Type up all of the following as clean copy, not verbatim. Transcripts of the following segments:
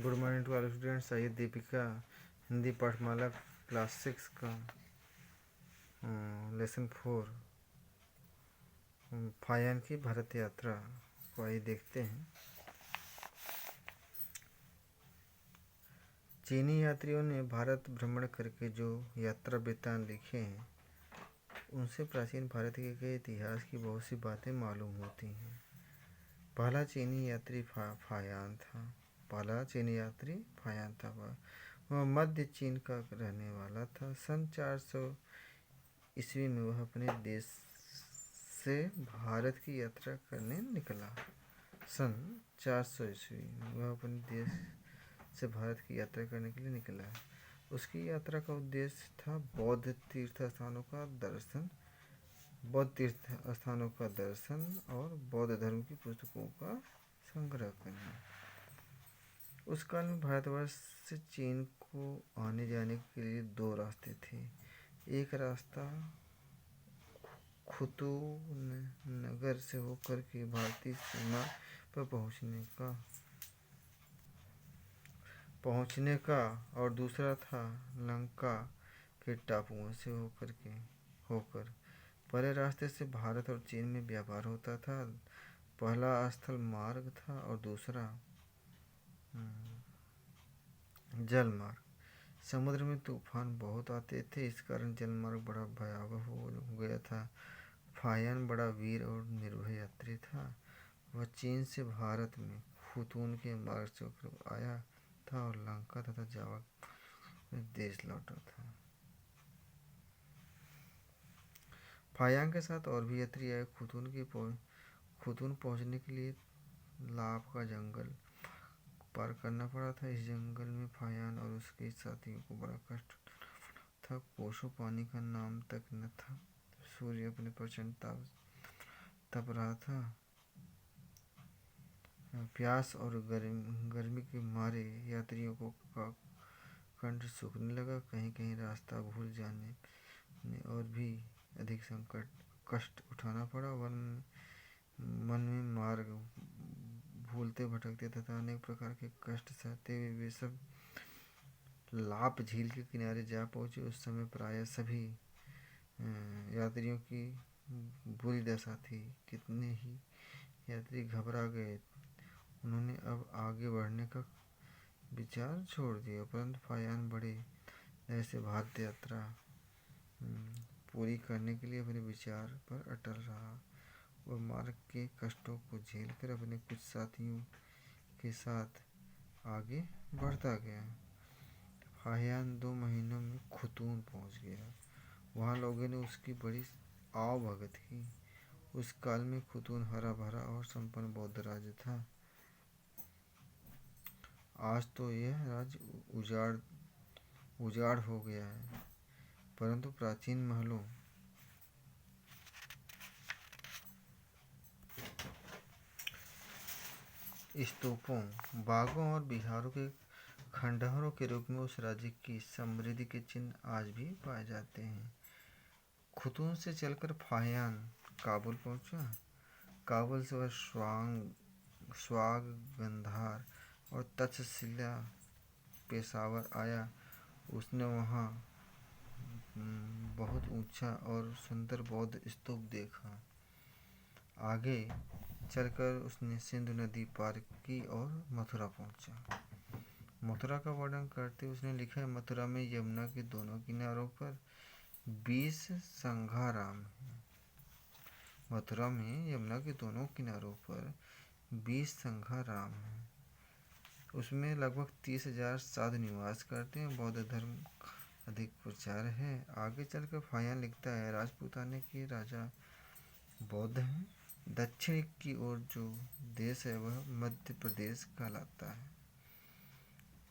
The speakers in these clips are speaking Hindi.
Good morning to all students. आइए दीपिका हिंदी पाठमाला क्लास 6 का लेसन 4 फायान की भारत यात्रा को आइए देखते हैं। चीनी यात्रियों ने भारत भ्रमण करके जो यात्रा वृत्तांत लिखे हैं उनसे प्राचीन भारत के इतिहास की बहुत सी बातें मालूम होती हैं। पहला चीनी यात्री फायान था। वह मध्य चीन का रहने वाला था। सन 400 ईस्वी में वह अपने देश से भारत की यात्रा करने निकला। सन 400 ईस्वी में वह अपने देश से भारत की यात्रा करने के लिए निकला। उसकी यात्रा का उद्देश्य था बौद्ध तीर्थ स्थानों का दर्शन और बौद्ध धर्म की पुस्तकों का संग्रह करना। उस काल में भारतवर्ष से चीन को आने जाने के लिए दो रास्ते थे। एक रास्ता खुतू नगर से होकर के भारतीय सीमा पर पहुंचने का और दूसरा था लंका के टापुओं से होकर। पहले रास्ते से भारत और चीन में व्यापार होता था। पहला स्थल मार्ग था और दूसरा जल मार्ग। समुद्र में तूफान बहुत आते थे, इस कारण जल मार्ग बड़ा भयावह हो गया था। फायान बड़ा वीर और निर्भय यात्री था। वह चीन से भारत में खुतून के मार्ग से होकर आया था और लंका तथा जावा में देश लौटा था। फायान के साथ और भी यात्री आए। खुतून पहुंचने के लिए लाभ का जंगल पार करना पड़ा था। इस जंगल में फायान और उसके साथियों को बड़ा कष्ट था। कोसों पानी का नाम तक न था। सूर्य अपने प्रचंड तप रहा था। प्यास और गर्मी के मारे यात्रियों को कंठ सूखने लगा। कहीं कहीं रास्ता भूल जाने और भी अधिक कष्ट उठाना पड़ा। मन में मार्ग भूलते भटकते तथा अनेक प्रकार के कष्ट सहते हुए वे सब लाप झील के किनारे जा पहुंचे। उस समय प्रायः सभी यात्रियों की बुरी दशा थी। कितने ही यात्री घबरा गए। उन्होंने अब आगे बढ़ने का विचार छोड़ दिया, परंतु फायान बड़े ऐसे भारत यात्रा पूरी करने के लिए अपने विचार पर अटल रहा। वह मार्ग के कष्टों को झेलकर अपने कुछ साथियों के साथ आगे बढ़ता गया। फायान 2 महीनों में खुतून पहुंच गया। वहाँ लोगों ने उसकी बड़ी आवभगत की। उस काल में खुतून हरा भरा और संपन्न बौद्ध राज्य था। आज तो यह राज्य उजाड़ हो गया है, परंतु प्राचीन महलों, स्तूपों, बागों और विहारों के खंडहरों के रूप में उस राज्य की समृद्धि के चिन्ह आज भी पाए जाते हैं। खुतून से चलकर फायान काबुल पहुंचा। काबुल से वह स्वाग, गंधार और तक्षशिला पेशावर आया। उसने वहाँ बहुत ऊंचा और सुंदर बौद्ध स्तूप देखा। आगे चलकर उसने सिंधु नदी पार की और मथुरा पहुंचा। मथुरा का वर्णन करते उसने लिखा है, मथुरा में यमुना के दोनों किनारों पर 20 संघाराम हैं। मथुरा में यमुना के दोनों किनारों पर 20 संघाराम हैं। उसमें लगभग 30,000 साधु निवास करते हैं। बौद्ध धर्म अधिक प्रचार है। आगे चलकर फायान लिखता है, राजपूताने के राजा बौद्ध हैं। दक्षिण की ओर जो देश है वह मध्य प्रदेश कहलाता है।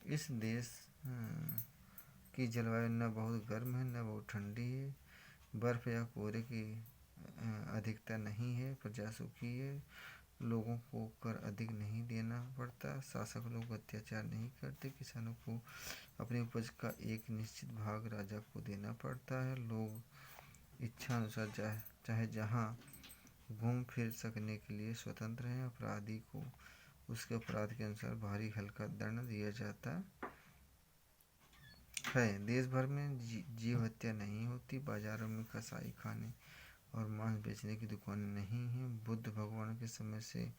इस देश की जलवायु न बहुत गर्म है न बहुत ठंडी है। बर्फ या कोहरे की अधिकता नहीं है। प्रजा सुखी है। लोगों को कर अधिक नहीं देना पड़ता। शासक लोग अत्याचार नहीं करते। किसानों को अपनी उपज का एक निश्चित भाग राजा को देना पड़ता है। लोग इच्छा अनुसार चाहे जहाँ घूम फिर सकने के लिए स्वतंत्र हैं। अपराधी को उसके अपराध के अनुसार भारी हल्का दंड दिया जाता है। देश भर में जीव हत्या नहीं होती। बाजारों में कसाई खाने और मांस बेचने की दुकानें नहीं हैं। बुद्ध भगवान के समय से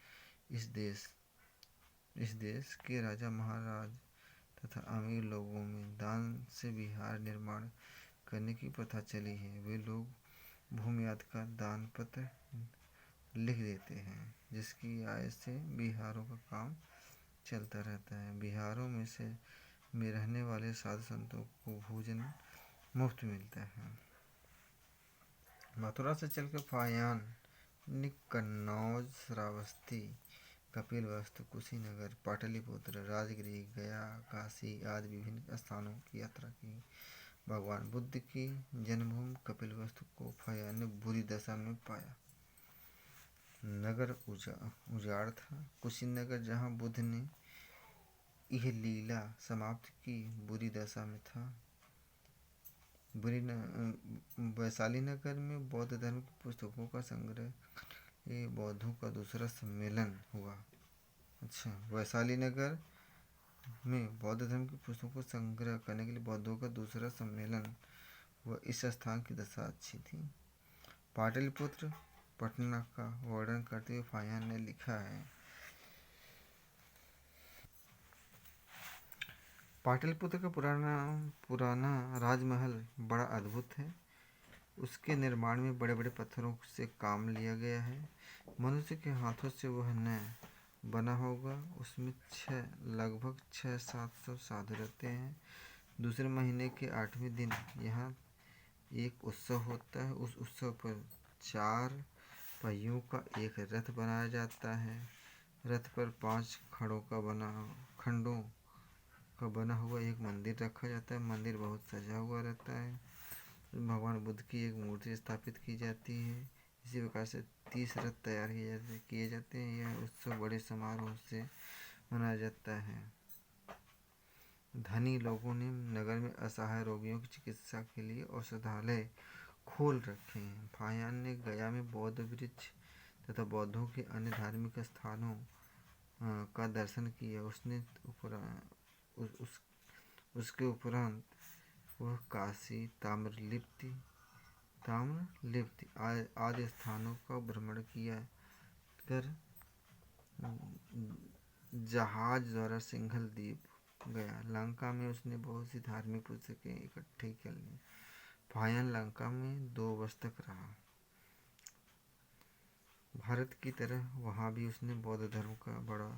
इस देश के राजा महाराज तथा अमीर लोगों में दान से विहार निर्माण करने की प्रथा चली है। वे लोग भूमियाद का दान पत्र लिख देते हैं, जिसकी आय से विहारों का काम चलता रहता है। विहारों में रहने वाले साधु संतों को भोजन मुफ्त मिलता है। मथुरा से चलकर फायान, कन्नौज, श्रावस्ती, कपिलवस्तु, कुशीनगर, पाटलिपुत्र, राजगिरी, गया, काशी आदि विभिन्न स्थानों की यात्रा की। भगवान बुद्ध की जन्मभूमि कपिलवस्तु को फायान ने बुरी दशा में पाया। नगर उजाड़ था। कुशीनगर, जहाँ बुद्ध ने यह लीला समाप्त की, बुरी दशा में था। वैशाली नगर में बौद्ध धर्म की पुस्तकों का संग्रह, ये बौद्धों का दूसरा सम्मेलन हुआ। वैशाली नगर में बौद्ध धर्म की पुस्तकों को संग्रह करने के लिए बौद्धों का दूसरा सम्मेलन हुआ। इस स्थान की दशा अच्छी थी। पाटलिपुत्र पटना का वर्णन करते हुए फायान ने लिखा है, पाटलिपुत्र का पुराना राजमहल बड़ा अद्भुत है। उसके निर्माण में बड़े बड़े पत्थरों से काम लिया गया है। मनुष्य के हाथों से वह न बना होगा। उसमें लगभग 600-700 साधु रहते हैं। दूसरे महीने के 8वें दिन यहाँ एक उत्सव होता है। उस उत्सव पर 4 पहियों का एक रथ बनाया जाता है। रथ पर 5 खंडों का बना हुआ एक मंदिर रखा जाता है। मंदिर बहुत सजा हुआ रहता है। भगवान बुद्ध की एक मूर्ति स्थापित की जाती है। इसी प्रकार से 30 रथ तैयार किए जाते हैं। यह उत्सव बड़े समारोह से मनाया जाता है। धनी लोगों ने नगर में असहाय रोगियों की चिकित्सा के लिए औषधालय खोल रखे हैं। फायान ने गया में बौद्ध वृक्ष तथा बौद्धों के अन्य धार्मिक स्थानों का दर्शन किया। उसके उपरांत वह काशी, ताम्रलिप्ति आदि स्थानों का भ्रमण किया कर जहाज द्वारा सिंघल द्वीप गया। लंका में उसने बहुत सी धार्मिक पुस्तकें इकट्ठी कर ली। फायान लंका में 2 वर्ष तक रहा। भारत की तरह वहाँ भी उसने बौद्ध धर्म का बड़ा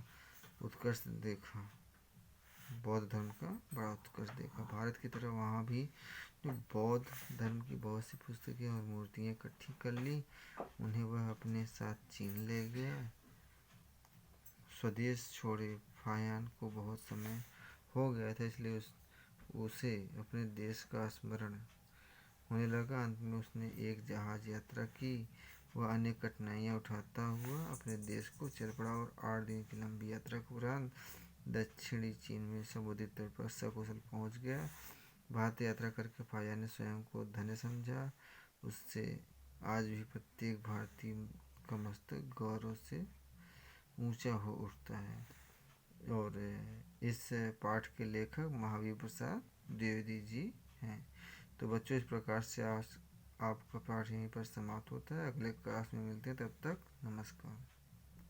उत्कर्ष देखा। भारत की तरह वहाँ भी बौद्ध धर्म की बहुत सी पुस्तकें और मूर्तियाँ इकट्ठी कर ली। उन्हें वह अपने साथ चीन ले गया। स्वदेश छोड़े फायान को बहुत समय हो गया था, इसलिए उसे अपने देश का स्मरण होने लगा। अंत में उसने एक जहाज यात्रा की। वह अनेक कठिनाइयाँ उठाता हुआ अपने देश को चल पड़ा और 8 दिन की लंबी यात्रा के उपरांत दक्षिणी चीन में समुद्री तट पर सकुशल पहुँच गया। भारत यात्रा करके फायान ने स्वयं को धन्य समझा। उससे आज भी प्रत्येक भारतीय का मस्तक गौरव से ऊंचा हो उठता है। और इस पाठ के लेखक महावीर प्रसाद द्विवेदी जी हैं। तो बच्चों, इस प्रकार से आज आपका पाठ यहीं पर समाप्त होता है। अगले क्लास में मिलते हैं, तब तक नमस्कार।